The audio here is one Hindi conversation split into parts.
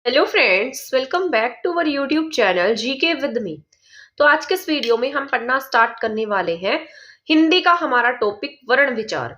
Hello friends, welcome back to our YouTube channel GK with me. तो आज के इस वीडियो में हम पढ़ना स्टार्ट करने वाले हैं हिंदी का हमारा टॉपिक वर्ण विचार।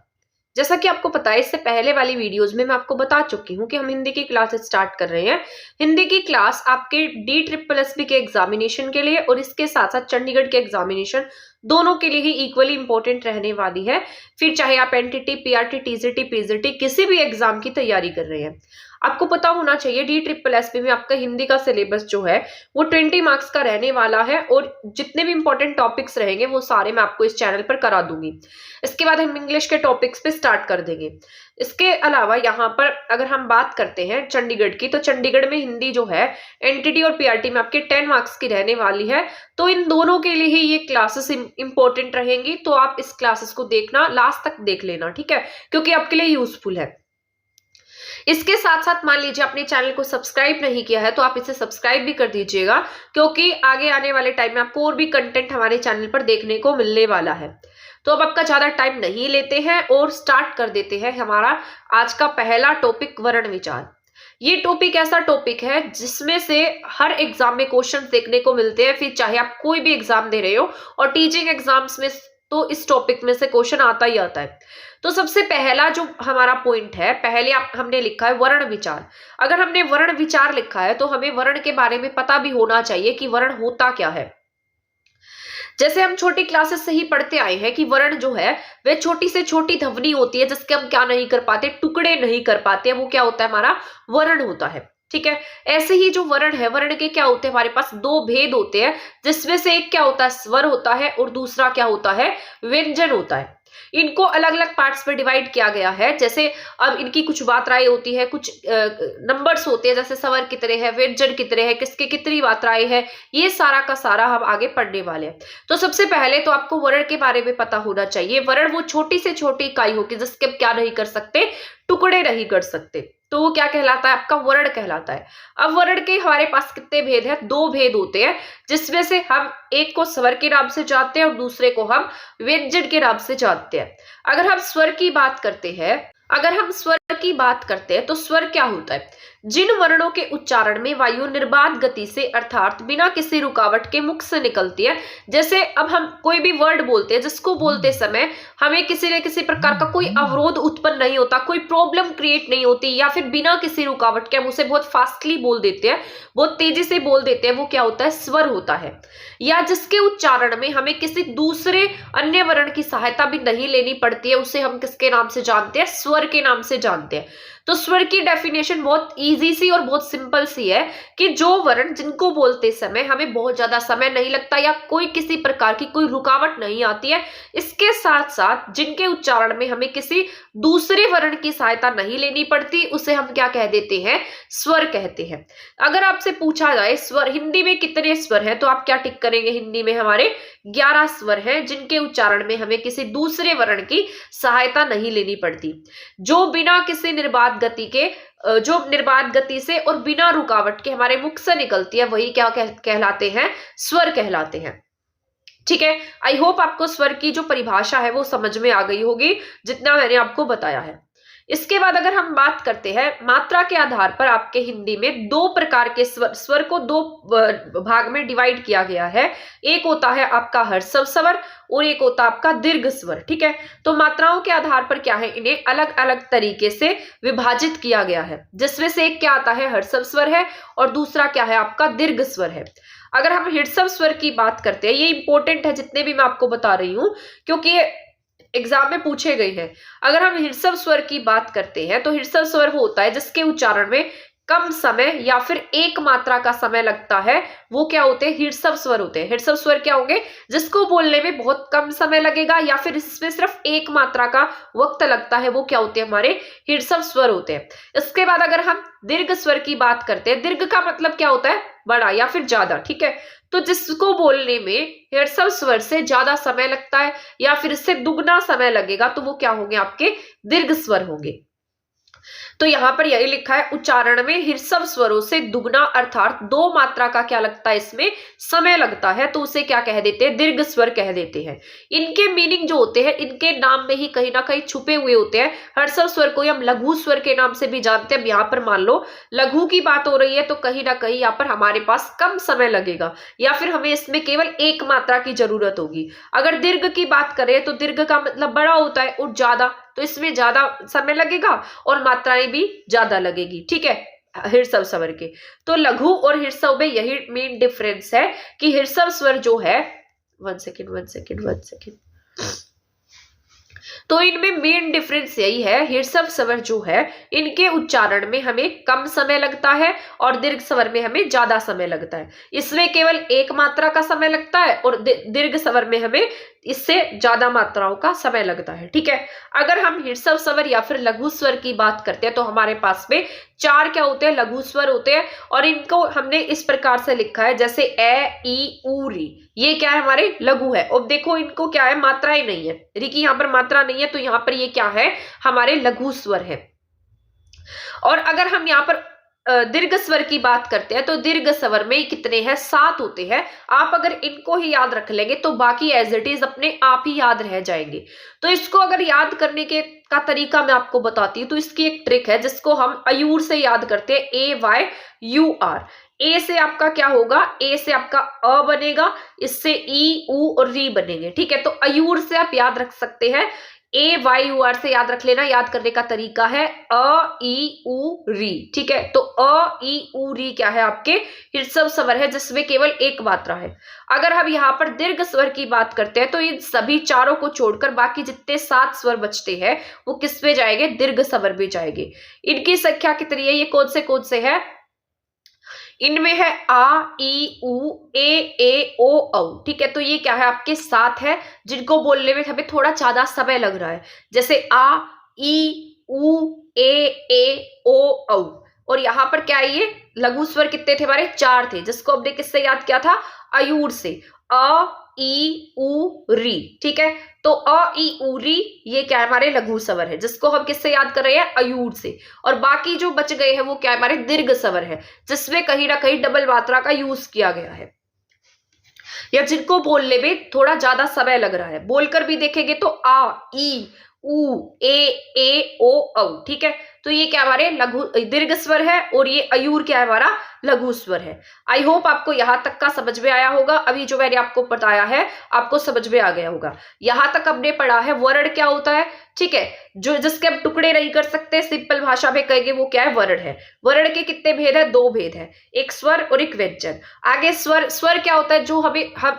जैसा कि आपको पता है, इससे पहले वाली वीडियोस में मैं आपको बता चुकी हूँ कि हम हिंदी की क्लास स्टार्ट कर रहे हैं। हिंदी की क्लास आपके DSSB के एग्जामिनेशन के लिए और इसके साथ साथ चंडीगढ़ के एग्जामिनेशन दोनों के लिए ही इक्वली इंपॉर्टेंट रहने वाली है। फिर चाहे आप एनटीटी, पीआरटी, टीजीटी, पीजीटी किसी भी एग्जाम की तैयारी कर रहे हैं, आपको पता होना चाहिए DSSB में आपका हिंदी का सिलेबस जो है वो 20 मार्क्स का रहने वाला है और जितने भी इंपॉर्टेंट टॉपिक्स रहेंगे वो सारे मैं आपको इस चैनल पर करा दूंगी। इसके बाद हम इंग्लिश के टॉपिक्स पे स्टार्ट कर देंगे। इसके अलावा यहाँ पर अगर हम बात करते हैं चंडीगढ़ की, तो चंडीगढ़ में हिंदी जो है एनटीटी और पीआरटी में आपके 10 मार्क्स की रहने वाली है। तो इन दोनों के लिए ही ये क्लासेस इंपॉर्टेंट रहेंगी, तो आप इस क्लासेस को देखना, लास्ट तक देख लेना, ठीक है, क्योंकि आपके लिए यूजफुल है। इसके साथ साथ मान लीजिए आपने चैनल को सब्सक्राइब नहीं किया है तो आप इसे सब्सक्राइब भी कर दीजिएगा, क्योंकि आगे आने वाले टाइम में आपको और भी कंटेंट हमारे चैनल पर देखने को मिलने वाला है। तो अब आपका ज्यादा टाइम नहीं लेते हैं और स्टार्ट कर देते हैं हमारा आज का पहला टॉपिक वर्ण विचार। ये टॉपिक ऐसा टॉपिक है जिसमें से हर एग्जाम में क्वेश्चन देखने को मिलते हैं, फिर चाहे आप कोई भी एग्जाम दे रहे हो, और टीचिंग एग्जाम्स में तो इस टॉपिक में से क्वेश्चन आता ही आता है। तो सबसे पहला जो हमारा पॉइंट है, पहले हमने लिखा है वर्ण विचार। अगर हमने वर्ण विचार लिखा है तो हमें वर्ण के बारे में पता भी होना चाहिए कि वर्ण होता क्या है। जैसे हम छोटी क्लासेस से ही पढ़ते आए हैं कि वर्ण जो है वह छोटी से छोटी ध्वनि होती है जिसके हम क्या नहीं कर पाते, टुकड़े नहीं कर पाते, वो क्या होता है, हमारा वर्ण होता है। ठीक है, ऐसे ही जो वर्ण है, वर्ण के क्या होते हैं, हमारे पास दो भेद होते हैं, जिसमें से एक क्या होता है, स्वर होता है, और दूसरा क्या होता है, व्यंजन होता है। इनको अलग अलग पार्ट्स में डिवाइड किया गया है। जैसे अब इनकी कुछ मात्राएं होती है, कुछ नंबर्स होते हैं, जैसे स्वर कितने हैं, व्यंजन कितने हैं, किसके कितनी मात्राएं हैं, ये सारा का सारा हम आगे पढ़ने वाले हैं। तो सबसे पहले तो आपको वर्ण के बारे में पता होना चाहिए। वर्ण वो छोटी से छोटी इकाई होगी जिसके हम क्या नहीं कर सकते, टुकड़े नहीं कर सकते, तो वो क्या कहलाता है, आपका वर्ण कहलाता है। अब वर्ण के हमारे पास कितने भेद हैं, दो भेद होते हैं, जिसमें से हम एक को स्वर के नाम से जानते हैं और दूसरे को हम व्यंजन के नाम से जानते हैं। अगर हम स्वर की बात करते हैं, तो स्वर क्या होता है, जिन वर्णों के उच्चारण में वायु निर्बाध गति से अर्थात बिना किसी रुकावट के मुख से निकलती है। जैसे अब हम कोई भी वर्ड बोलते हैं, जिसको बोलते समय हमें किसी न किसी प्रकार का कोई अवरोध उत्पन्न नहीं होता, कोई प्रॉब्लम क्रिएट नहीं होती, या फिर बिना किसी रुकावट के हम उसे बहुत फास्टली बोल देते हैं, बहुत तेजी से बोल देते हैं, वो क्या होता है, स्वर होता है। या जिसके उच्चारण में हमें किसी दूसरे अन्य वर्ण की सहायता भी नहीं लेनी पड़ती है, उसे हम किसके नाम से जानते हैं, स्वर के नाम से जानते हैं। तो स्वर की डेफिनेशन बहुत इजी सी और बहुत सिंपल सी है कि जो वर्ण जिनको बोलते समय हमें बहुत ज्यादा समय नहीं लगता या कोई किसी प्रकार की कोई रुकावट नहीं आती है, इसके साथ साथ जिनके उच्चारण में हमें किसी दूसरे वर्ण की सहायता नहीं लेनी पड़ती, उसे हम क्या कह देते हैं, स्वर कहते हैं। अगर आपसे पूछा जाए स्वर हिंदी में कितने स्वर हैं, तो आप क्या टिक करेंगे, हिंदी में हमारे 11 स्वर हैं, जिनके उच्चारण में हमें किसी दूसरे वर्ण की सहायता नहीं लेनी पड़ती, जो बिना किसी निर्बाध गति से और बिना रुकावट के हमारे मुख से निकलती है, वही क्या कहलाते हैं, स्वर कहलाते हैं। ठीक है, आई होप आपको स्वर की जो परिभाषा है वो समझ में आ गई होगी, जितना मैंने आपको बताया है। इसके बाद अगर हम बात करते हैं मात्रा के आधार पर, आपके हिंदी में दो प्रकार के स्वर को दो भाग में डिवाइड किया गया है। एक होता है आपका ह्रस्व स्वर और एक होता है आपका दीर्घ स्वर। ठीक है, तो मात्राओं के आधार पर क्या है, इन्हें अलग अलग तरीके से विभाजित किया गया है, जिसमें से एक क्या आता है, ह्रस्व स्वर है, और दूसरा क्या है, आपका दीर्घ स्वर है। अगर हम ह्रस्व स्वर की बात करते हैं, ये इंपॉर्टेंट है जितने भी मैं आपको बता रही हूं, क्योंकि एग्जाम में पूछे गए हैं। अगर हम ह्रस्व स्वर की बात करते हैं, तो ह्रस्व स्वर वो होता है जिसके उच्चारण में कम समय या फिर एक मात्रा का समय लगता है, वो क्या होते हैं, ह्रस्व स्वर होते हैं। ह्रस्व स्वर क्या होंगे, जिसको बोलने में बहुत कम समय लगेगा या फिर इसमें सिर्फ एक मात्रा का वक्त लगता है, वो क्या होते हैं, हमारे ह्रस्व स्वर होते हैं। इसके बाद अगर हम दीर्घ स्वर की बात करते हैं, दीर्घ का मतलब क्या होता है, बड़ा या फिर ज्यादा। ठीक है, तो जिसको बोलने में ह्रस्व स्वर से ज्यादा समय लगता है या फिर इससे दुगना समय लगेगा, तो वो क्या होंगे, आपके दीर्घ स्वर होंगे। तो यहाँ पर यही लिखा है, उच्चारण में ह्रस्व स्वरों से दुगना अर्थात 2 मात्रा का क्या लगता है, इसमें समय लगता है, तो उसे क्या कह देते हैं, दीर्घ स्वर कह देते हैं। इनके मीनिंग जो होते हैं, इनके नाम में ही कहीं ना कहीं छुपे हुए होते हैं। ह्रस्व स्वर को हम लघु स्वर के नाम से भी जानते हैं। यहाँ पर मान लो लघु की बात हो रही है, तो कहीं ना कहीं यहाँ पर हमारे पास कम समय लगेगा, या फिर हमें इसमें केवल 1 मात्रा की जरूरत होगी। अगर दीर्घ की बात करें तो दीर्घ का मतलब बड़ा होता है और ज्यादा, तो इसमें ज्यादा समय लगेगा और मात्राएं भी ज्यादा लगेगी। ठीक है, ह्रस्व स्वर के। तो लघु और ह्रस्व में यही मेन डिफरेंस है कि ह्रस्व स्वर जो है, वन सेकेंड, तो इनमें मेन डिफरेंस यही है, ह्रस्व स्वर जो है इनके उच्चारण में हमें कम समय लगता है और दीर्घ स्वर में हमें ज्यादा समय लगता है। इसमें केवल 1 मात्रा का समय लगता है और दीर्घ स्वर में हमें इससे ज्यादा मात्राओं का समय लगता है। ठीक है, अगर हम ह्रस्व स्वर या फिर लघु स्वर की बात करते हैं तो हमारे पास में 4 क्या होते हैं, लघु स्वर होते हैं, और इनको हमने इस प्रकार से लिखा है, जैसे ए, ई, ऊ, री, ये क्या है, हमारे लघु है। और देखो इनको क्या है, मात्राएं नहीं है, री की यहाँ पर मात्रा नहीं है, तो यहाँ पर ये क्या है, हमारे लघु स्वर है। और अगर हम यहाँ पर दीर्घ स्वर की बात करते हैं तो दीर्घ स्वर में कितने हैं, 7 होते हैं। आप अगर इनको ही याद रख लेंगे तो बाकी एज इट इज अपने आप ही याद रह जाएंगे। तो इसको अगर याद करने के का तरीका मैं आपको बताती हूँ, तो इसकी एक ट्रिक है जिसको हम अयूर से याद करते हैं, AYUR। ए से आपका क्या होगा, ए से आपका अ बनेगा, इससे ई, ऊ और री बनेंगे। ठीक है, तो अयूर से आप याद रख सकते हैं, AYUR से याद रख लेना। याद करने का तरीका है अ, ई, ऊ, री। ठीक है, तो अ, ई, ऊ, री क्या है, आपके ह्रस्व स्वर है जिसमें केवल 1 मात्रा है। अगर हम यहाँ पर दीर्घ स्वर की बात करते हैं तो इन सभी चारों को छोड़कर बाकी जितने 7 स्वर बचते हैं वो किस में जाएंगे, दीर्घ स्वर में जाएंगे। इनकी संख्या कितनी है, ये कौन से है, इनमें है आ, ई, ऊ, ए, ओ, औ। ठीक है, तो ये क्या है, आपके 7 है जिनको बोलने में हमें थोड़ा ज्यादा समय लग रहा है, जैसे आ, ई, ऊ, ए, ओ, औ। और यहाँ पर क्या है, ये लघु स्वर कितने थे, हमारे 4 थे, जिसको हमने किससे याद किया था, अयूर से, अ, ई, ऊ, री। ठीक है, तो अ, ई, ऊ, री ये क्या है, हमारे लघु स्वर है, जिसको हम किससे याद कर रहे हैं, अयूर से। और बाकी जो बच गए हैं वो क्या है, हमारे दीर्घ स्वर है, जिसमें कहीं ना कहीं डबल मात्रा का यूज किया गया है, या जिनको बोलने में थोड़ा ज्यादा समय लग रहा है। बोलकर भी देखेंगे तो आ, ई, ऊ, ए, ओ, औ। ठीक है, तो ये क्या हमारे लघु दीर्घ स्वर है और ये अयूर क्या है, हमारा लघु स्वर है। आई होप आपको यहां तक का समझ में आया होगा। अभी जो मैंने आपको बताया है आपको समझ में आ गया होगा। यहां तक हमने पढ़ा है वर्ण क्या होता है। ठीक है, जो जिसके हम टुकड़े नहीं कर सकते, सिंपल भाषा में कहेंगे वो क्या है, वर्ण है। वर्ण के कितने भेद है, 2 भेद है, एक स्वर और एक व्यंजन। आगे स्वर क्या होता है, जो हम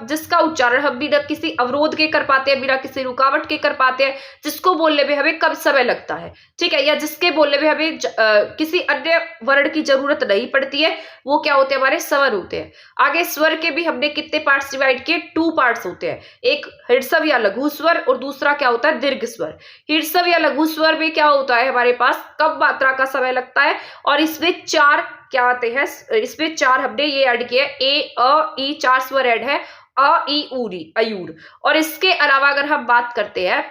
जिसका उच्चारण हम बिना किसी अवरोध के कर पाते हैं, बिना किसी रुकावट के कर पाते हैं, जिसको बोलने में हमें कम समय लगता है। ठीक है, या जिसके बोलने में हमें किसी अन्य वर्ण की जरूरत नहीं पड़ती है, वो क्या होते हैं, हमारे स्वर होते हैं। आगे स्वर के भी हमने कितने पार्ट्स डिवाइड किए, 2 पार्ट्स होते हैं, एक ह्रस्व या लघु स्वर और दूसरा क्या होता है, दीर्घ स्वर। ह्रस्व या लघु स्वर में क्या होता है, हमारे पास कम मात्रा का समय लगता है और इसमें 4 क्या आते हैं, इसमें 4 हमने ये ऐड किया, ए, अ, ई, 4 स्वर ऐड है, अ, ई, ऊ, री, अयूर। और इसके अलावा अगर हम बात करते हैं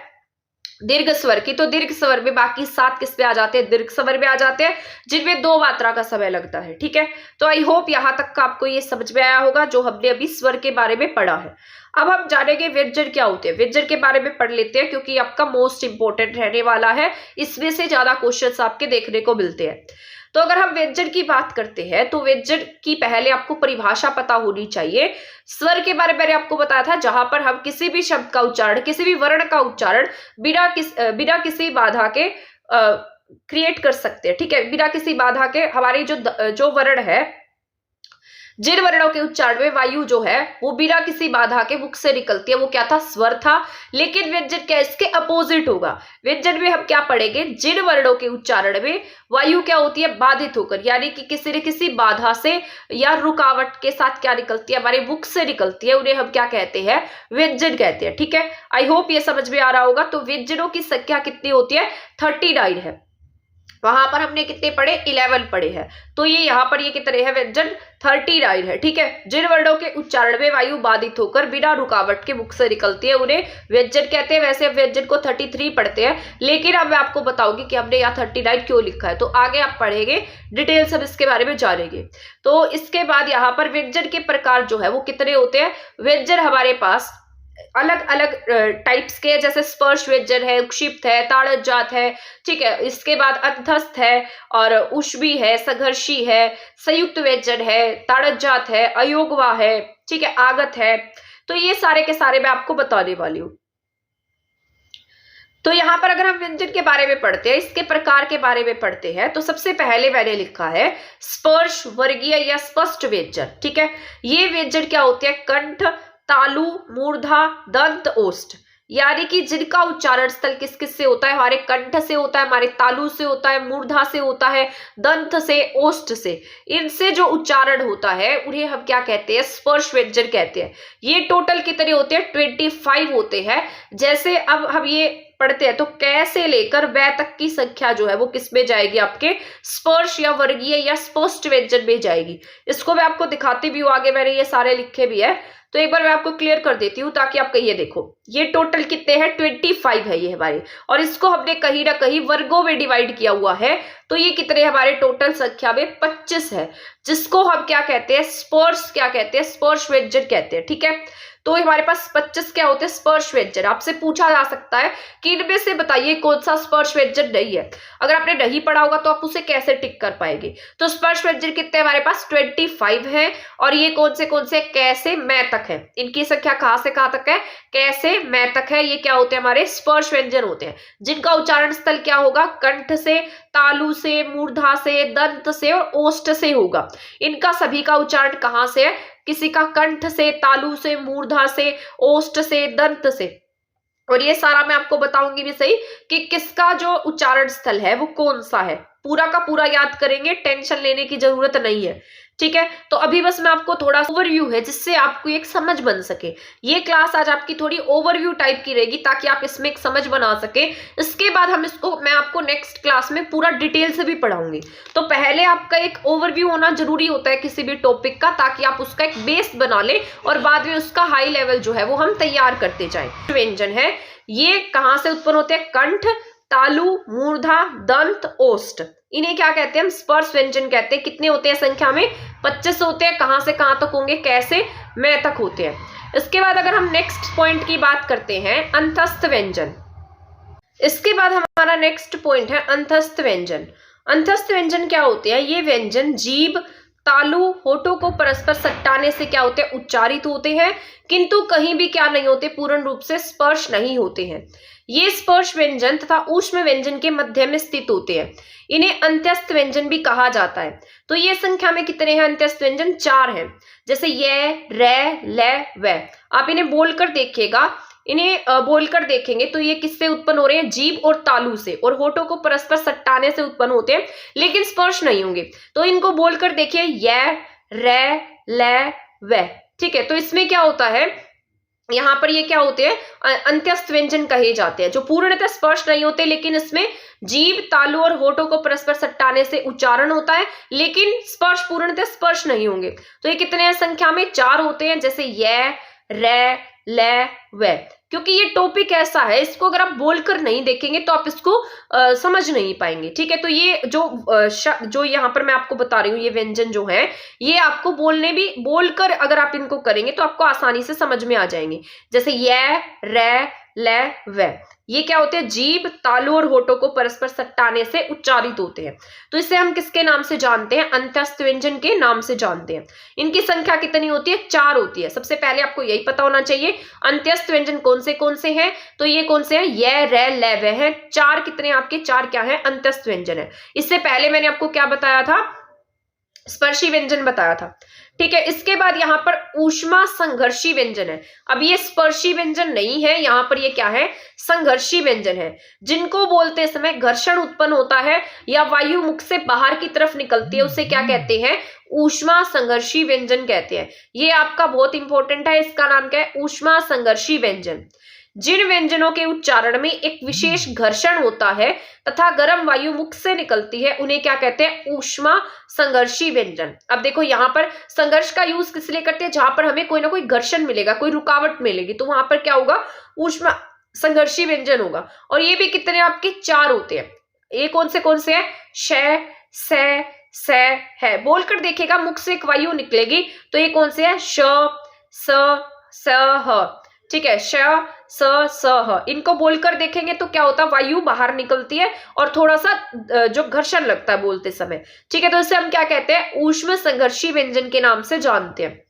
दीर्घ स्वर की, तो दीर्घ स्वर में बाकी 7 किस पे आ जाते हैं, दीर्घ स्वर में आ जाते हैं, जिनमें 2 मात्रा का समय लगता है। ठीक है, तो आई होप यहां तक का आपको ये समझ में आया होगा जो हमने अभी स्वर के बारे में पढ़ा है। अब हम जानेंगे व्यंजन क्या होते हैं। व्यंजन के बारे में पढ़ लेते हैं क्योंकि आपका मोस्ट इंपोर्टेंट रहने वाला है, इसमें से ज्यादा क्वेश्चंस आपके देखने को मिलते हैं। तो अगर हम व्यंजन की बात करते हैं तो व्यंजन की पहले आपको परिभाषा पता होनी चाहिए। स्वर के बारे में मैंने आपको बताया था, जहां पर हम किसी भी शब्द का उच्चारण, किसी भी वर्ण का उच्चारण बिना किसी बाधा के क्रिएट कर सकते हैं। ठीक है, बिना किसी बाधा के हमारी जो वर्ण है, जिन वर्णों के उच्चारण में वायु जो है वो बिना किसी बाधा के मुख से निकलती है, वो क्या था, स्वर था। लेकिन व्यंजन क्या, इसके अपोजिट होगा। व्यंजन में हम क्या पढ़ेंगे, जिन वर्णों के उच्चारण में वायु क्या होती है, बाधित होकर, यानी कि किसी न किसी बाधा से या रुकावट के साथ क्या निकलती है, हमारे मुख से निकलती है, उन्हें हम क्या कहते हैं, व्यंजन कहते हैं। ठीक है, आई होप ये समझ में आ रहा होगा। तो व्यंजनों की संख्या कितनी होती है, 39 है। वहां पर हमने कितने पढ़े, 11 पढ़े हैं। तो ये यहाँ पर ये कितने हैं व्यंजन, 39 है। ठीक है, जिन वर्णों के उच्चारण में वायु बाधित होकर बिना रुकावट के मुख से निकलती है उन्हें व्यंजन कहते हैं। वैसे अब व्यंजन को 33 पढ़ते हैं, लेकिन अब मैं आपको बताऊंगी कि हमने यहाँ 39 क्यों लिखा है। तो आगे आप पढ़ेंगे, डिटेल सब इसके बारे में जानेंगे। तो इसके बाद यहाँ पर व्यंजन के प्रकार जो है वो कितने होते हैं। व्यंजन हमारे पास अलग अलग टाइप्स के, जैसे स्पर्श व्यंजन है, क्षिप्त है, ताड़त जात है। ठीक है, इसके बाद अंतस्थ है और उष्मी है, संघर्षी है, संयुक्त व्यंजन है, ताड़त जात है, अयोगवा है, ठीक है, आगत है। तो ये सारे के सारे मैं आपको बताने वाली हूँ। तो यहाँ पर अगर हम व्यंजन के बारे में पढ़ते हैं, इसके प्रकार के बारे में पढ़ते हैं, तो सबसे पहले मैंने लिखा है स्पर्श वर्गीय या स्पष्ट व्यंजन। ठीक है, ये व्यंजन क्या होते हैं, कंठ, तालु, मूर्धा, दंत, ओष्ठ, यानी कि जिनका उच्चारण स्थल किस किस से होता है, हमारे कंठ से होता है, हमारे तालु से होता है, मूर्धा से होता है, दंत से, ओष्ठ से, इनसे जो उच्चारण होता है उन्हें हम क्या कहते हैं, स्पर्श व्यंजन कहते हैं। ये टोटल कितने होते हैं, 25 होते हैं। जैसे अब हम ये पढ़ते हैं तो कै से लेकर वै तक की संख्या जो है वो किस में जाएगी, आपके स्पर्श या वर्गीय या स्पष्ट व्यंजन में जाएगी। इसको मैं आपको दिखाती भी हूँ, आगे मैंने ये सारे लिखे भी है, तो एक बार मैं आपको क्लियर कर देती हूँ ताकि आप कहिए। देखो ये टोटल कितने हैं, 25 है ये हमारे, और इसको हमने कहीं ना कहीं वर्गों में डिवाइड किया हुआ है। तो ये कितने हमारे टोटल संख्या में 25 है, जिसको हम क्या कहते हैं, स्पर्श क्या कहते हैं, स्पर्श व्यंजन कहते हैं। ठीक है, तो हमारे पास 25 क्या होते हैं, स्पर्श व्यंजन। आपसे पूछा जा सकता है कि इनमें से बताइए कौन सा स्पर्श व्यंजन नहीं है। अगर आपने नहीं पढ़ा होगा तो आप उसे कैसे टिक कर पाएंगे। तो स्पर्श व्यंजन कितने हमारे पास, 25 है, और ये कौन से कैसे मैं तक है। इनकी संख्या कहां से कहां तक है, कैसे मैं तक है। ये क्या होते हैं, हमारे स्पर्श व्यंजन होते हैं, जिनका उच्चारण स्थल क्या होगा, कंठ से, तालु से, मूर्धा से, दंत से और ओष्ठ से होगा। इनका सभी का उच्चारण कहां से है, किसी का कंठ से, तालु से, मूर्धा से, ओष्ठ से, दंत से। और ये सारा मैं आपको बताऊंगी भी सही कि किसका जो उच्चारण स्थल है वो कौन सा है। पूरा का पूरा याद करेंगे, टेंशन लेने की जरूरत नहीं है। ठीक है, तो अभी बस मैं आपको थोड़ा ओवरव्यू है जिससे आपको एक समझ बन सके। ये क्लास आज आपकी थोड़ी ओवरव्यू टाइप की रहेगी ताकि आप इसमें एक समझ बना सके। इसके बाद मैं आपको नेक्स्ट क्लास में पूरा डिटेल से भी पढ़ाऊंगी। तो पहले आपका एक ओवरव्यू होना जरूरी होता है किसी भी टॉपिक का, ताकि आप उसका एक बेस बना ले और बाद में उसका हाई लेवल जो है वो हम तैयार करते जाए। व्यंजन है ये कहाँ से उत्पन्न होते हैं, कंठ, तालु, मूर्धा, दंत, ओष्ठ, इन्हें क्या कहते हैं हम, स्पर्श व्यंजन कहते हैं। कितने होते हैं संख्या में, 25 होते हैं। कहां से कहां तक होंगे, कैसे मैं तक होते हैं। इसके बाद अगर हम नेक्स्ट पॉइंट की बात करते हैं, अंतस्थ व्यंजन। इसके बाद हमारा नेक्स्ट पॉइंट है अंतस्थ व्यंजन। अंतस्थ व्यंजन क्या होते हैं, ये व्यंजन जीभ, तालु, होठों को परस्पर सट्टाने से क्या होते हैं, उच्चारित होते हैं, किंतु कहीं भी क्या नहीं होते, पूर्ण रूप से स्पर्श नहीं होते हैं। ये स्पर्श व्यंजन तथा ऊष्म व्यंजन के मध्य में स्थित होते हैं। इन्हें अंत्यस्थ व्यंजन भी कहा जाता है। तो ये संख्या में कितने हैं अंत्यस्थ व्यंजन, 4 हैं। जैसे ये, रे, ले, वे। आप इन्हें बोलकर देखिएगा, इन्हें बोलकर देखेंगे तो ये किससे उत्पन्न हो रहे हैं, जीभ और तालु से, और होठों को परस्पर सट्टाने से उत्पन्न होते हैं, लेकिन स्पर्श नहीं होंगे। तो इनको बोलकर देखिए, ये, रे, ले, वे। ठीक है, तो इसमें क्या होता है, यहाँ पर ये क्या होते हैं, अंत्यस्थ व्यंजन कहे जाते हैं, जो पूर्णतः स्पर्श नहीं होते, लेकिन इसमें जीभ, तालु और होठों को परस्पर सट्टाने से उच्चारण होता है, लेकिन स्पर्श पूर्णतः स्पर्श नहीं होंगे। तो ये कितने हैं संख्या में, 4 होते हैं। जैसे ये, रे, ले, वे। क्योंकि ये टॉपिक ऐसा है, इसको अगर आप बोलकर नहीं देखेंगे तो आप इसको समझ नहीं पाएंगे। ठीक है, तो ये जो यहाँ पर मैं आपको बता रही हूँ, ये व्यंजन जो है ये आपको बोलकर अगर आप इनको करेंगे तो आपको आसानी से समझ में आ जाएंगे। जैसे ये, रे, ले, वे। ये क्या होते हैं, जीभ, तालु और होठों को परस्पर सट्टाने से उच्चारित होते हैं। तो इसे हम किसके नाम से जानते हैं, अंत्यस्थ व्यंजन के नाम से जानते हैं। इनकी संख्या कितनी होती है, 4 होती है। सबसे पहले आपको यही पता होना चाहिए अंत्यस्थ व्यंजन कौन से हैं। तो ये कौन से हैं, ये, रे, ले, वे हैं। 4 कितने आपके, 4 क्या है, अंत्यस्थ व्यंजन है। इससे पहले मैंने आपको क्या बताया था, स्पर्शी व्यंजन बताया था। ठीक है, इसके बाद यहाँ पर ऊष्मा संघर्षी व्यंजन है। अब ये स्पर्शी व्यंजन नहीं है, यहाँ पर ये क्या है, संघर्षी व्यंजन है, जिनको बोलते समय घर्षण उत्पन्न होता है या वायु मुख से बाहर की तरफ निकलती है, उसे क्या कहते हैं, ऊष्मा संघर्षी व्यंजन कहते हैं। ये आपका बहुत इंपॉर्टेंट है, इसका नाम क्या है, ऊष्मा संघर्षी व्यंजन। जिन व्यंजनों के उच्चारण में एक विशेष घर्षण होता है तथा गर्म वायु मुख से निकलती है उन्हें क्या कहते हैं, ऊष्मा संघर्षी व्यंजन। अब देखो यहाँ पर संघर्ष का यूज किस लिए करते हैं, जहां पर हमें कोई ना कोई घर्षण मिलेगा, कोई रुकावट मिलेगी, तो वहां पर क्या होगा, ऊष्मा संघर्षी व्यंजन होगा। और ये भी कितने आपके 4 होते हैं। ये कौन से हैं, श, से, से है। बोलकर देखिएगा, मुख से एक वायु निकलेगी, तो ये कौन से है, श, स, ह। ठीक है, श, स, ह। इनको बोलकर देखेंगे तो क्या होता है, वायु बाहर निकलती है और थोड़ा सा जो घर्षण लगता है बोलते समय। ठीक है, तो इसे हम क्या कहते हैं, ऊष्म संघर्षी व्यंजन के नाम से जानते हैं।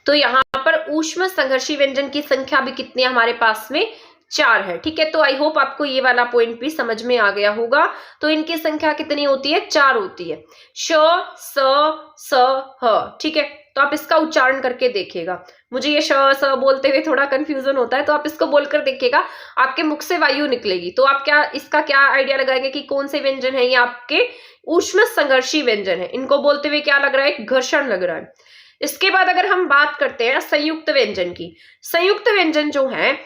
तो यहाँ पर ऊष्म संघर्षी व्यंजन की संख्या भी कितनी है हमारे पास में, 4 है। ठीक है, तो आई होप आपको ये वाला पॉइंट भी समझ में आ गया होगा। तो इनकी संख्या कितनी होती है, 4 होती है, श, स, ह। ठीक है, तो आप इसका उच्चारण करके देखिएगा। मुझे ये श, स बोलते हुए थोड़ा कंफ्यूजन होता है, तो आप इसको बोलकर देखिएगा, आपके मुख से वायु निकलेगी, तो आप इसका क्या आइडिया लगाएंगे कि कौन से व्यंजन है, ये आपके ऊष्म संघर्षी व्यंजन है। इनको बोलते हुए क्या लग रहा है, घर्षण लग रहा है। इसके बाद अगर हम बात करते हैं संयुक्त व्यंजन की, संयुक्त व्यंजन जो है,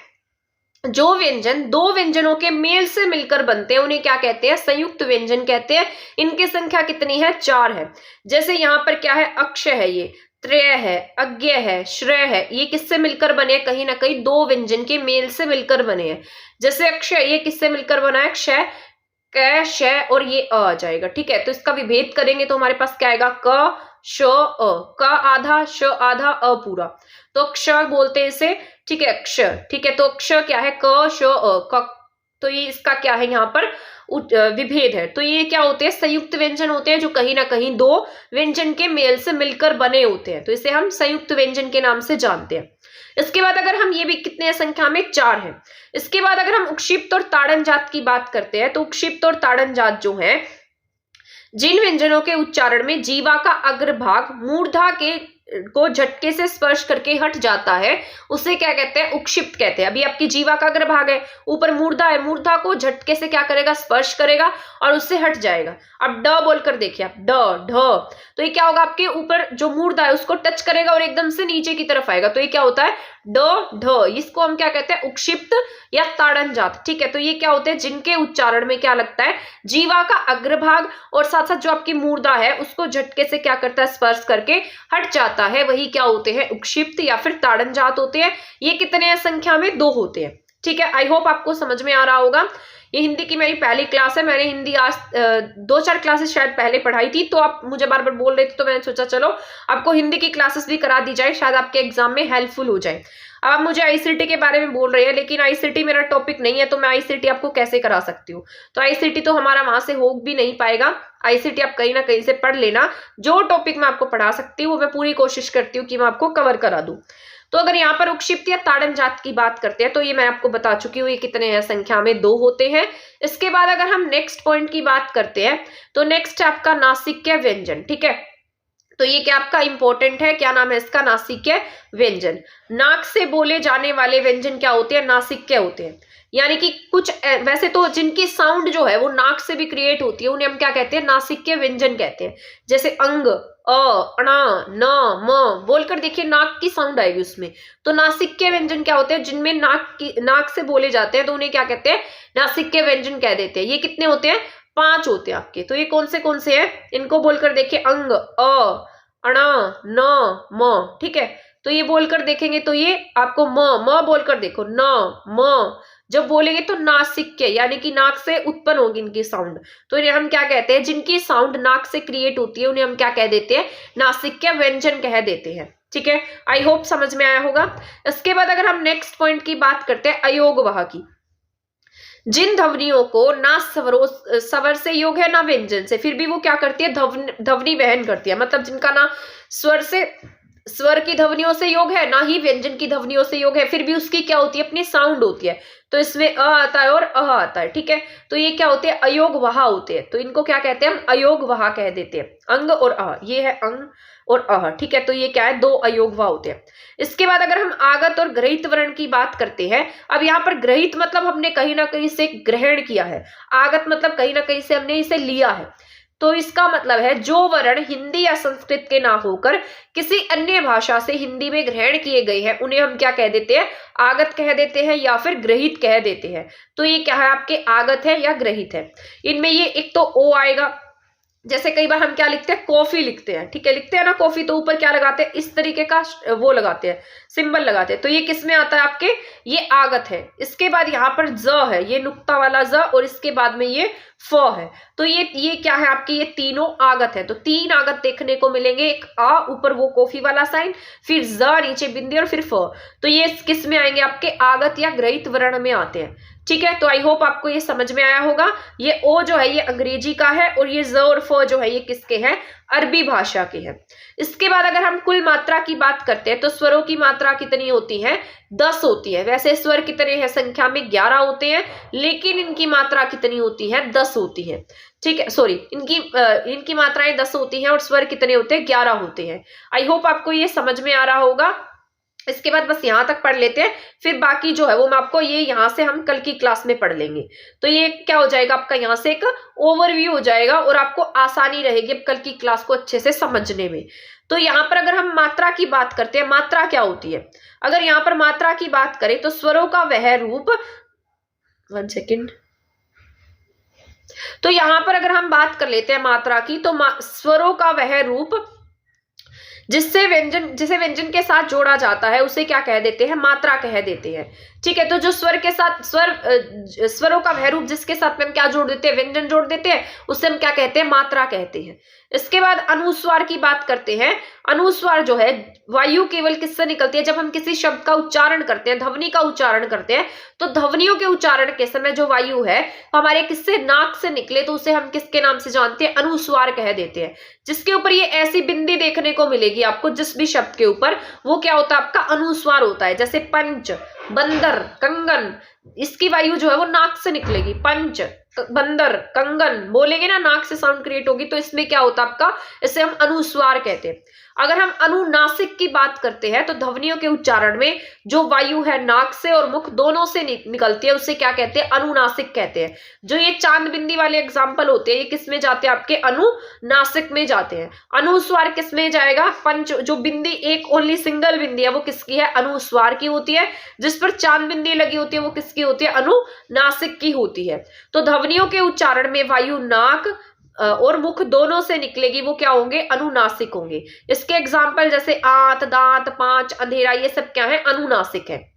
जो व्यंजन 2 व्यंजनों के मेल से मिलकर बनते हैं उन्हें क्या कहते हैं, संयुक्त व्यंजन कहते हैं। इनकी संख्या कितनी है, 4 है। जैसे यहाँ पर क्या है, अक्ष है, ये त्रेय है, अज्ञ है, श्रेय है, ये किससे मिलकर बने हैं, कहीं ना कहीं 2 व्यंजन के मेल से मिलकर बने हैं। जैसे अक्ष ये किससे मिलकर बना है, क्षय, क, श और ये अ आ जाएगा। ठीक है, तो इसका विभेद करेंगे तो हमारे पास क्या आएगा, क, श, अ, क आधा, श आधा, अ पूरा, तो क्ष बोलते हैं इसे। ठीक है, क्ष। ठीक है, तो क्ष क्या है, क, श, अ, क, तो ये इसका क्या है, यहाँ पर विभेद है। तो ये क्या होते हैं, संयुक्त व्यंजन होते हैं, जो कहीं ना कहीं 2 व्यंजन के मेल से मिलकर बने होते हैं, तो इसे हम संयुक्त व्यंजन के नाम से जानते हैं। इसके बाद अगर हम ये भी कितने संख्या में, 4 है। इसके बाद अगर हम उक्षिप्त और ताड़न जात की बात करते हैं, तो उक्षिप्त और ताड़न जात जो है, जिन व्यंजनों के उच्चारण में जीवा का अग्रभाग मूर्धा को झटके से स्पर्श करके हट जाता है उसे क्या कहते हैं, उक्षिप्त कहते हैं। अभी आपकी जीवा का अग्रभाग है, ऊपर मूर्धा है, मूर्धा को झटके से क्या करेगा, स्पर्श करेगा और उससे हट जाएगा। अब ड बोलकर देखिए आप, ड, ढ, तो ये क्या होगा, आपके ऊपर जो मूर्धा है उसको टच करेगा और एकदम से नीचे की तरफ आएगा, तो ये क्या होता है, ड, ढ। इसको हम क्या कहते हैं, उक्षिप्त या ताड़न जात। ठीक है, तो ये क्या होते हैं, जिनके उच्चारण में क्या लगता है, जीवा का अग्रभाग और साथ साथ जो आपकी मूर्धा है उसको झटके से क्या करता है, स्पर्श करके हट जाता है, वही क्या होते हैं, उक्षिप्त या फिर ताड़न जात होते हैं। ये कितने हैं संख्या में, 2 होते हैं। ठीक है, आई होप आपको समझ में आ रहा होगा। ये हिंदी की मेरी पहली क्लास है, मैंने हिंदी आज 2-4 क्लासेस शायद पहले पढ़ाई थी, तो आप मुझे बार बार बोल रहे थे, तो मैंने सोचा चलो आपको हिंदी की क्लासेस भी करा दी जाए, शायद आपके एग्जाम में हेल्पफुल हो जाए। अब आप मुझे आईसीटी के बारे में बोल रहे हैं, लेकिन आईसीटी मेरा टॉपिक नहीं है, तो मैं आईसीटी आपको कैसे करा सकती हूँ, तो आईसीटी तो हमारा वहां से हो भी नहीं पाएगा। आईसीटी आप कहीं ना कहीं से पढ़ लेना, जो टॉपिक मैं आपको पढ़ा सकती हूँ वो मैं पूरी कोशिश करती हूँ कि मैं आपको कवर करा दूं। तो अगर यहाँ पर उक्षिप्त या ताड़न जात की बात करते हैं, तो ये मैं आपको बता चुकी हूँ, ये कितने हैं, संख्या में 2 होते हैं। इसके बाद अगर हम नेक्स्ट पॉइंट की बात करते हैं, तो नेक्स्ट है आपका नासिक्य व्यंजन। ठीक है, तो ये क्या आपका इंपॉर्टेंट है, क्या नाम है इसका, नासिक्य व्यंजन। नाक से बोले जाने वाले व्यंजन क्या होते हैं, नासिक्य होते हैं। यानी कि कुछ वैसे तो जिनकी साउंड जो है वो नाक से भी क्रिएट होती है उन्हें हम क्या कहते हैं, नासिक्य व्यंजन कहते हैं। जैसे अंग, अ, अणा, न, म बोलकर देखिए नाक की साउंड आएगी उसमें, तो नासिक्य व्यंजन क्या होते हैं, जिनमें नाक से बोले जाते हैं तो उन्हें क्या कहते हैं, नासिक्य व्यंजन कह देते हैं। ये कितने होते हैं, 5 होते हैं आपके। तो ये कौन से हैं, इनको बोलकर देखिए, अंग, अ, अणा, न, म। ठीक है, तो ये बोलकर देखेंगे तो ये आपको म बोलकर देखो, न, म जब बोलेंगे तो नासिक्य, यानी कि नाक से उत्पन्न होगी इनकी साउंड, तो इन्हें हम क्या कहते हैं, जिनकी साउंड नाक से क्रिएट होती है उन्हें हम क्या कह देते हैं, नासिक्य व्यंजन कह देते हैं। ठीक है, आई होप समझ में आया होगा। इसके बाद अगर हम नेक्स्ट पॉइंट की बात करते हैं, अयोगवाह की, जिन ध्वनियों को ना स्वर से योग है ना व्यंजन से, फिर भी वो क्या करती है, ध्वनि वहन करती है। मतलब जिनका ना स्वर की ध्वनियों से योग है, ना ही व्यंजन की ध्वनियों से योग है, फिर भी उसकी क्या होती है, अपनी साउंड होती है। तो इसमें अ आता है और अह आता है। ठीक है, तो ये क्या होते हैं, अयोगवाह होते हैं। तो इनको क्या कहते हैं, हम अयोगवाह कह देते हैं। अंग और अह, ये है अंग और अह। ठीक है, तो ये क्या है, 2 अयोगवाह होते हैं। इसके बाद अगर हम आगत और ग्रहित वर्ण की बात करते हैं, अब यहाँ पर ग्रहित मतलब हमने कहीं ना कहीं से ग्रहण किया है, आगत मतलब कहीं ना कहीं से हमने इसे लिया है। तो इसका मतलब है जो वर्ण हिंदी या संस्कृत के ना होकर किसी अन्य भाषा से हिंदी में ग्रहण किए गए हैं उन्हें हम क्या कह देते हैं, आगत कह देते हैं या फिर ग्रहित कह देते हैं। तो ये क्या है आपके, आगत है या ग्रहित है। इनमें ये एक तो ओ आएगा, जैसे कई बार हम क्या लिखते हैं, कॉफी लिखते हैं, ठीक है, लिखते हैं ना कॉफी, तो ऊपर क्या लगाते हैं, इस तरीके का वो लगाते हैं, सिंबल लगाते हैं, तो ये किस में आता है आपके, ये आगत है। इसके बाद यहाँ पर ज है, ये नुक्ता वाला ज, और इसके बाद में ये फ है, तो ये क्या है आपके, ये तीनों आगत है। तो तीन आगत देखने को मिलेंगे, एक आ, ऊपर वो कॉफी वाला साइन, फिर ज नीचे बिंदी और फिर फ। तो ये किस में आएंगे, आपके आगत या ग्रहित वर्ण में आते हैं। ठीक है, तो आई होप आपको ये समझ में आया होगा। ये ओ जो है ये अंग्रेजी का है, और ये ज और फ जो है ये किसके हैं, अरबी भाषा के हैं। इसके बाद अगर हम कुल मात्रा की बात करते हैं तो स्वरों की मात्रा कितनी होती है, 10 होती है। वैसे स्वर कितने हैं, संख्या में 11 होते हैं, लेकिन इनकी मात्रा कितनी होती है, 10 होती है। ठीक है, सॉरी, इनकी मात्राएं 10 होती हैं और स्वर कितने होते हैं, 11 होते हैं। आई होप आपको ये समझ में आ रहा होगा। इसके बाद बस यहाँ तक पढ़ लेते हैं, फिर बाकी जो है वो मैं आपको ये यहाँ से हम कल की क्लास में पढ़ लेंगे। तो ये क्या हो जाएगा आपका, यहाँ से एक ओवरव्यू हो जाएगा और आपको आसानी रहेगी अब कल की क्लास को अच्छे से समझने में। तो यहाँ पर अगर हम मात्रा की बात करते हैं, मात्रा क्या होती है, अगर यहाँ पर मात्रा की बात करें तो स्वरों का वह रूप, 1 सेकेंड, तो यहाँ पर अगर हम बात कर लेते हैं मात्रा की, तो स्वरों का वह रूप जिसे व्यंजन के साथ जोड़ा जाता है उसे क्या कह देते हैं, मात्रा कह देते हैं। ठीक है, तो जो स्वर के साथ स्वरों का वह रूप जिसके साथ में हम क्या जोड़ देते हैं, व्यंजन जोड़ देते हैं, उसे हम क्या कहते हैं, मात्रा कहते हैं। इसके बाद अनुस्वार की बात करते हैं। अनुस्वार जो है वायु केवल किससे निकलती है, जब हम किसी शब्द का उच्चारण करते हैं, ध्वनि का उच्चारण करते हैं, तो ध्वनियों के उच्चारण के समय जो वायु है हमारे किससे, नाक से निकले, तो उसे हम किसके नाम से जानते हैं, अनुस्वार कह देते हैं। जिसके ऊपर ये ऐसी बिंदी देखने को मिलेगी आपको, जिस भी शब्द के ऊपर, वो क्या होता है आपका, अनुस्वार होता है। जैसे पंच, बंदर, कंगन, इसकी वायु जो है वो नाक से निकलेगी। पंच, बंदर, कंगन बोलेंगे ना, नाक से साउंड क्रिएट होगी, तो इसमें क्या होता है आपका, इसे हम अनुस्वार कहते हैं। अगर हम अनुनासिक की बात करते हैं तो ध्वनियों के उच्चारण में जो वायु है नाक से और मुख दोनों से निकलती है, उसे क्या कहते हैं, अनुनासिक कहते हैं। जो ये चांद बिंदी वाले एग्जाम्पल होते हैं, ये किस में जाते हैं, आपके अनुनासिक में जाते हैं। अनुस्वार किस में जाएगा, पंच, जो बिंदी एक ओनली सिंगल बिंदी है वो किसकी है, अनुस्वार की होती है। जिस पर चांद बिंदी लगी होती है वो किसकी होती है, अनुनासिक की होती है। तो ध्वनियों के उच्चारण में वायु नाक और मुख दोनों से निकलेगी, वो क्या होंगे, अनुनासिक होंगे। इसके एग्जाम्पल जैसे आंत, दांत, पांच, अंधेरा, ये सब क्या है, अनुनासिक है।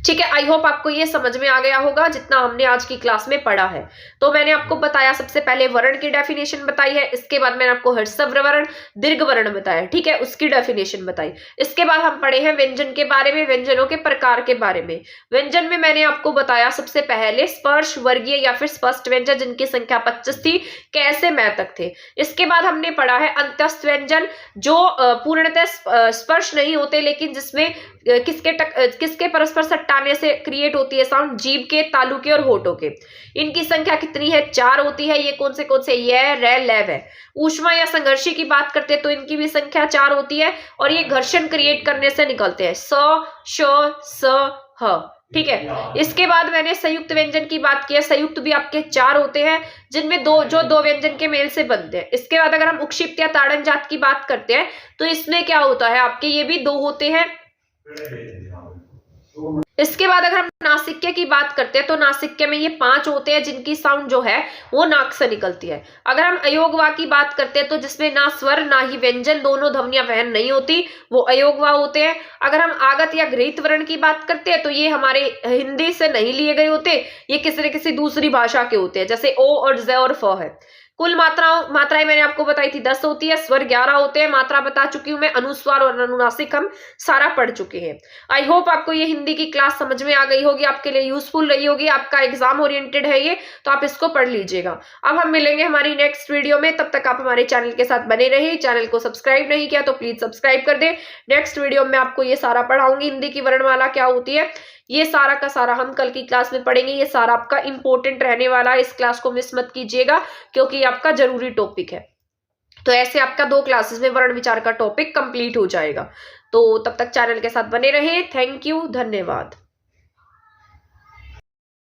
ठीक है, आई होप आपको ये समझ में आ गया होगा जितना हमने आज की क्लास में पढ़ा है। तो मैंने आपको बताया, सबसे पहले वर्ण की डेफिनेशन बताई है, इसके बाद मैंने आपको ह्रस्व वर्ण, दीर्घ वर्ण बताया, ठीक है, उसकी डेफिनेशन बताई। इसके बाद हम पढ़े हैं व्यंजन के बारे में, व्यंजनों के प्रकार के बारे में। व्यंजन में मैंने आपको बताया सबसे पहले स्पर्श, वर्गीय या फिर स्पष्ट व्यंजन, जिनकी संख्या 25 थी, कैसे मैं तक थे। इसके बाद हमने पढ़ा है अंतस्थ व्यंजन, जो पूर्णतः स्पर्श नहीं होते, लेकिन जिसमें किसके परस्पर सट्टाने से क्रिएट होती है साउंड, जीभ के, तालु के और होठों के। इनकी संख्या कितनी है, 4 होती है। ये कौन से ये रे लैव है। ऊष्मा या संघर्षी की बात करते हैं तो इनकी भी संख्या 4 होती है, और ये घर्षण क्रिएट करने से निकलते हैं, स, श, स, ह। ठीक है, इसके बाद मैंने संयुक्त व्यंजन की बात की है। संयुक्त भी आपके 4 होते हैं, जिनमें दो व्यंजन के मेल से बनते हैं। इसके बाद अगर हम उक्षिप्त या ताड़न जात की बात करते हैं तो इसमें क्या होता है आपके, ये भी 2 होते हैं। इसके बाद अगर हम नासिक्य की बात करते हैं तो नासिक्य में ये 5 होते हैं, जिनकी साउंड जो है वो नाक से निकलती है। अगर हम अयोगवा की बात करते हैं तो जिसमें ना स्वर ना ही व्यंजन, दोनों ध्वनियां वहन नहीं होती, वो अयोगवा होते हैं। अगर हम आगत या गृहीत वर्ण की बात करते हैं तो ये हमारे हिंदी से नहीं लिए गए होते, ये किसी दूसरी भाषा के होते हैं, जैसे ओ और ज और फ है। कुल मात्राएं मैंने आपको बताई थी 10 होती है, स्वर 11 होते हैं। मात्रा बता चुकी हूं मैं, अनुस्वार और अनुनासिक हम सारा पढ़ चुके हैं। आई होप आपको ये हिंदी की क्लास समझ में आ गई होगी, आपके लिए यूजफुल रही होगी। आपका एग्जाम ओरिएंटेड है ये, तो आप इसको पढ़ लीजिएगा। अब हम मिलेंगे हमारी नेक्स्ट वीडियो में, तब तक आप हमारे चैनल के साथ बने रहिए। चैनल को सब्सक्राइब नहीं किया तो प्लीज सब्सक्राइब कर दे। नेक्स्ट वीडियो में आपको ये सारा पढ़ाऊंगी, हिंदी की वर्णमाला क्या होती है, ये सारा का सारा हम कल की क्लास में पढ़ेंगे। ये सारा आपका इंपॉर्टेंट रहने वाला है, इस क्लास को मिस मत कीजिएगा, क्योंकि ये आपका जरूरी टॉपिक है। तो ऐसे आपका 2 क्लासेस में वर्ण विचार का टॉपिक कंप्लीट हो जाएगा। तो तब तक चैनल के साथ बने रहें। थैंक यू, धन्यवाद।